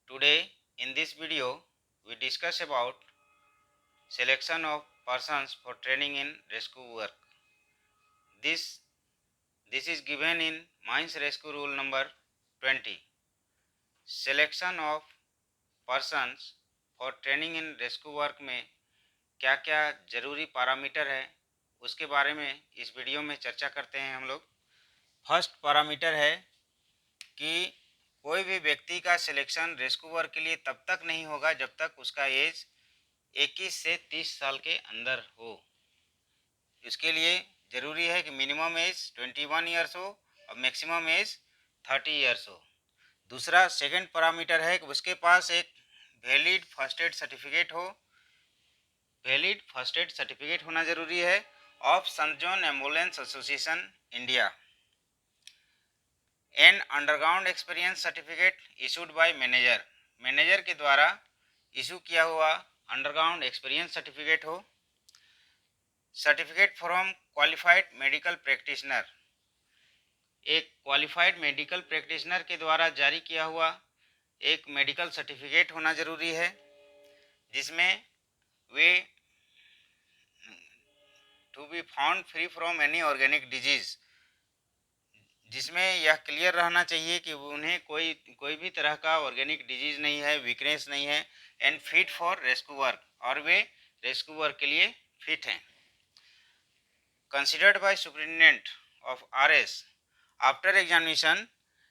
Today in this video we discuss about selection of persons for training in rescue work. This is given in Mines Rescue Rule number 20. Selection of persons for training in rescue work में क्या क्या जरूरी parameter है उसके बारे में इस video में चर्चा करते हैं हम लोग। फर्स्ट पैरामीटर है कि कोई भी व्यक्ति का सिलेक्शन रेस्क्यू वर्क के लिए तब तक नहीं होगा जब तक उसका एज 21 से 30 साल के अंदर हो। इसके लिए ज़रूरी है कि मिनिमम एज 21 ईयर्स हो और मैक्सिमम एज 30 ईयर्स हो। दूसरा सेकंड पैरामीटर है कि उसके पास एक वैलिड फर्स्ट एड सर्टिफिकेट हो। वैलिड फर्स्ट एड सर्टिफिकेट होना ज़रूरी है of Saint John Ambulance Association India. An underground experience certificate issued by manager. Manager के द्वारा इशू किया हुआ अंडरग्राउंड एक्सपीरियंस सर्टिफिकेट हो। Certificate from qualified medical practitioner. एक क्वालिफाइड मेडिकल प्रैक्टिशनर के द्वारा जारी किया हुआ एक मेडिकल सर्टिफिकेट होना ज़रूरी है जिसमें they to be found free from any organic disease, जिसमें यह क्लियर रहना चाहिए कि उन्हें कोई भी तरह का ऑर्गेनिक डिजीज़ नहीं है, वीकनेस नहीं है, and fit for rescue work, और वे रेस्क्यू वर्क के लिए फिट हैं। Considered by superintendent of RS after examination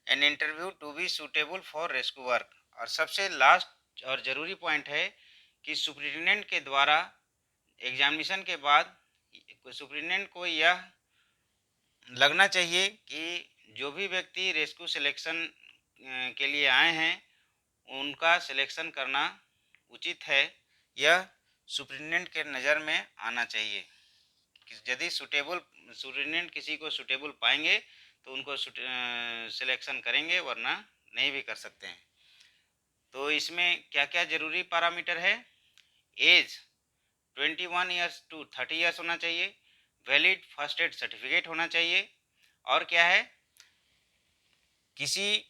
and interview to be suitable for rescue work. और सबसे लास्ट और ज़रूरी पॉइंट है कि सुपरिटेंडेंट के द्वारा एग्जामिनेशन के बाद सुपरिटेंडेंट को यह लगना चाहिए कि जो भी व्यक्ति रेस्क्यू सिलेक्शन के लिए आए हैं उनका सिलेक्शन करना उचित है, यह सुपरिटेंडेंट के नज़र में आना चाहिए। यदि सुपरिटेंडेंट किसी को सूटेबल पाएंगे तो उनको सिलेक्शन करेंगे, वरना नहीं भी कर सकते हैं। तो इसमें क्या क्या ज़रूरी पैरामीटर है? एज 21 ईयर्स टू 30 ईयर्स होना चाहिए, वैलिड फर्स्ट एड सर्टिफिकेट होना चाहिए, और क्या है, किसी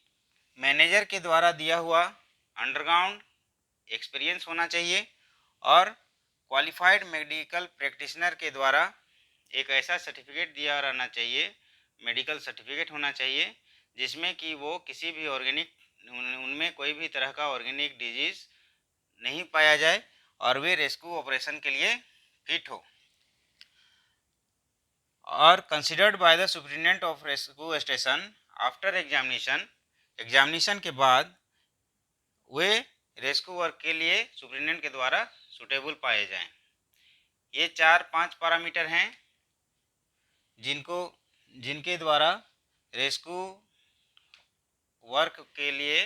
मैनेजर के द्वारा दिया हुआ अंडरग्राउंड एक्सपीरियंस होना चाहिए, और क्वालिफाइड मेडिकल प्रैक्टिशनर के द्वारा एक ऐसा सर्टिफिकेट दिया रहना चाहिए, मेडिकल सर्टिफिकेट होना चाहिए जिसमें कि वो किसी भी ऑर्गेनिक उनमें कोई भी तरह का ऑर्गेनिक डिजीज़ नहीं पाया जाए और वे रेस्क्यू ऑपरेशन के लिए फिट हो। और considered by the superintendent of rescue station after examination के बाद वे रेस्क्यू वर्क के लिए सुपरिटेंडेंट के द्वारा सूटेबल पाए जाएं। ये 4-5 पैरामीटर हैं जिनके द्वारा रेस्क्यू वर्क के लिए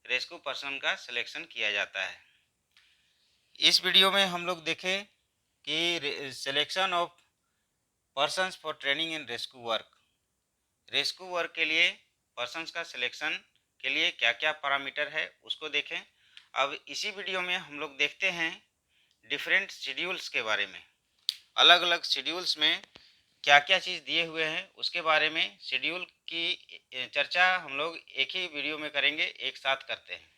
रेस्क्यू पर्सन का सिलेक्शन किया जाता है। इस वीडियो में हम लोग देखें कि selection of persons for training in rescue work के लिए पर्सन्स का सिलेक्शन के लिए क्या क्या पैरामीटर है उसको देखें। अब इसी वीडियो में हम लोग देखते हैं डिफरेंट शेड्यूल्स के बारे में। अलग अलग शेड्यूल्स में क्या क्या चीज़ दिए हुए हैं उसके बारे में शेड्यूल की चर्चा हम लोग एक ही वीडियो में करेंगे, एक साथ करते हैं।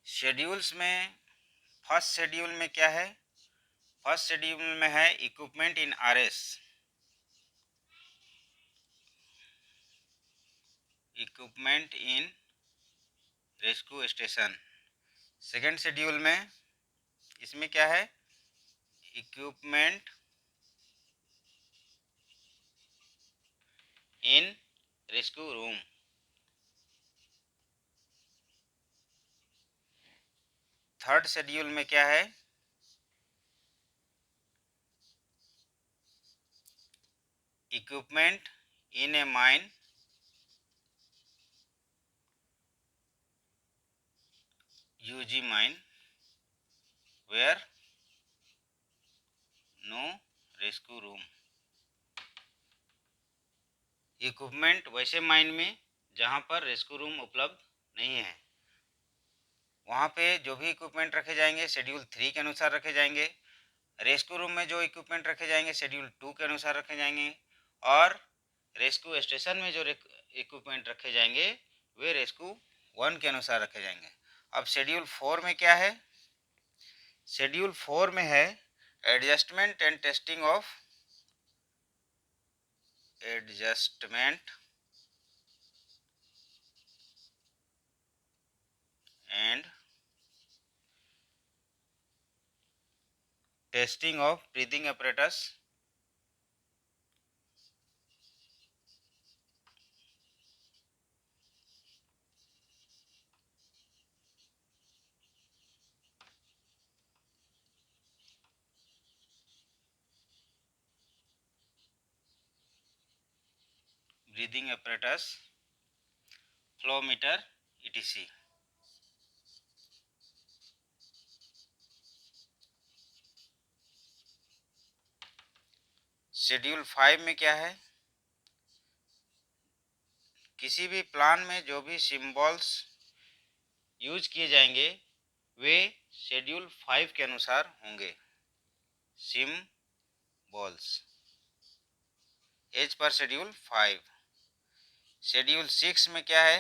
शेड्यूल्स में फर्स्ट शेड्यूल में क्या है? फर्स्ट शेड्यूल में है equipment in RS. Equipment in rescue station. Second schedule में इसमें क्या है? Equipment in rescue room. Third schedule में क्या है? Equipment in a mine UG mine where no rescue room. Equipment वैसे माइन में जहाँ पर रेस्क्यू रूम उपलब्ध नहीं है, वहाँ पे जो भी इक्विपमेंट रखे जाएंगे शेड्यूल 3 के अनुसार रखे जाएंगे। रेस्क्यू रूम में जो इक्विपमेंट रखे जाएंगे शेड्यूल 2 के अनुसार रखे जाएंगे, और रेस्क्यू स्टेशन में जो इक्विपमेंट रखे जाएंगे वे रेस्क्यू 1 के अनुसार रखे जाएंगे। अब शेड्यूल 4 में क्या है? शेड्यूल 4 में है adjustment and testing of adjustment and testing of breathing apparatus flow meter etc। Schedule 5 में क्या है? किसी भी प्लान में जो भी सिंबल्स यूज किए जाएंगे वे शेड्यूल 5 के अनुसार होंगे। सिंबल्स एज पर शेड्यूल 5। शेड्यूल 6 में क्या है?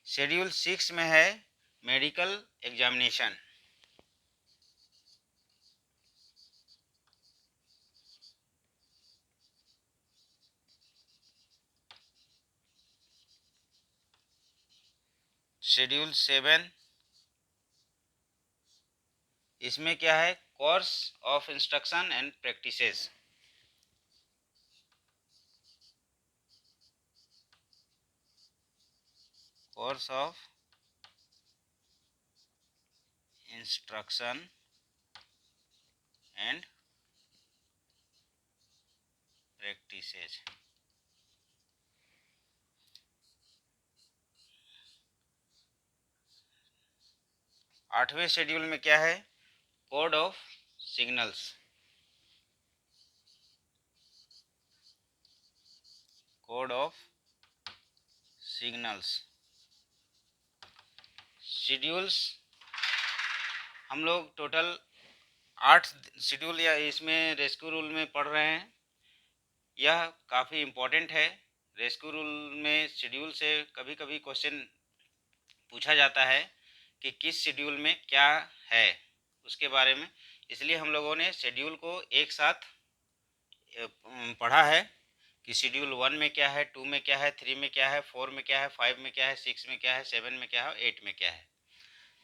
शेड्यूल 6 में है मेडिकल एग्जामिनेशन। शेड्यूल 7 इसमें क्या है? Course of instruction and practices. Course of instruction and practices. 8वें शेड्यूल में क्या है? Code of signals. Code of signals. Schedules हम लोग टोटल 8 शेड्यूल या इसमें रेस्क्यू रूल में पढ़ रहे हैं। यह काफ़ी इम्पोर्टेंट है। रेस्क्यू रूल में शेड्यूल से कभी कभी क्वेश्चन पूछा जाता है कि किस शेड्यूल में क्या है उसके बारे में, इसलिए हम लोगों ने शेड्यूल को एक साथ पढ़ा है कि शेड्यूल 1 में क्या है, 2 में क्या है, 3 में क्या है, 4 में क्या है, 5 में क्या है, 6 में क्या है, 7 में क्या है, 8 में क्या है।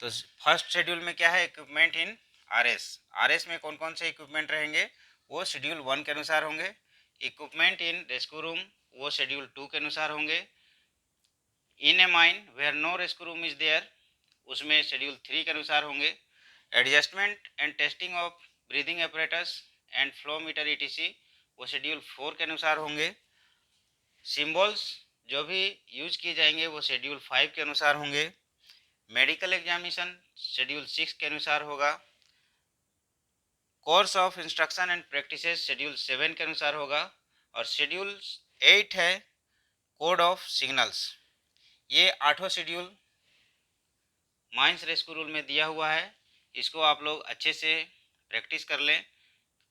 तो फर्स्ट शेड्यूल में क्या है? Equipment in RS. आरएस में कौन कौन से इक्विपमेंट रहेंगे वो शेड्यूल 1 के अनुसार होंगे। इक्विपमेंट इन रेस्क्यू रूम वो शेड्यूल 2 के अनुसार होंगे। In a mine where no rescue room is there उसमें शेड्यूल 3 के अनुसार होंगे। Adjustment and testing of breathing apparatus and flow meter etc वो शेड्यूल 4 के अनुसार होंगे। सिंबल्स जो भी यूज किए जाएंगे वो शेड्यूल 5 के अनुसार होंगे। मेडिकल एग्जामिनेशन शेड्यूल 6 के अनुसार होगा। Course of instruction and practices schedule 7 के अनुसार होगा। और शेड्यूल 8 है कोड ऑफ सिग्नल्स। ये 8वां शेड्यूल माइंस रेस्क्यू रूल में दिया हुआ है। इसको आप लोग अच्छे से प्रैक्टिस कर लें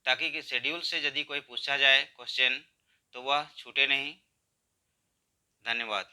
ताकि कि शेड्यूल से यदि कोई पूछा जाए क्वेश्चन तो वह छूटे नहीं। धन्यवाद।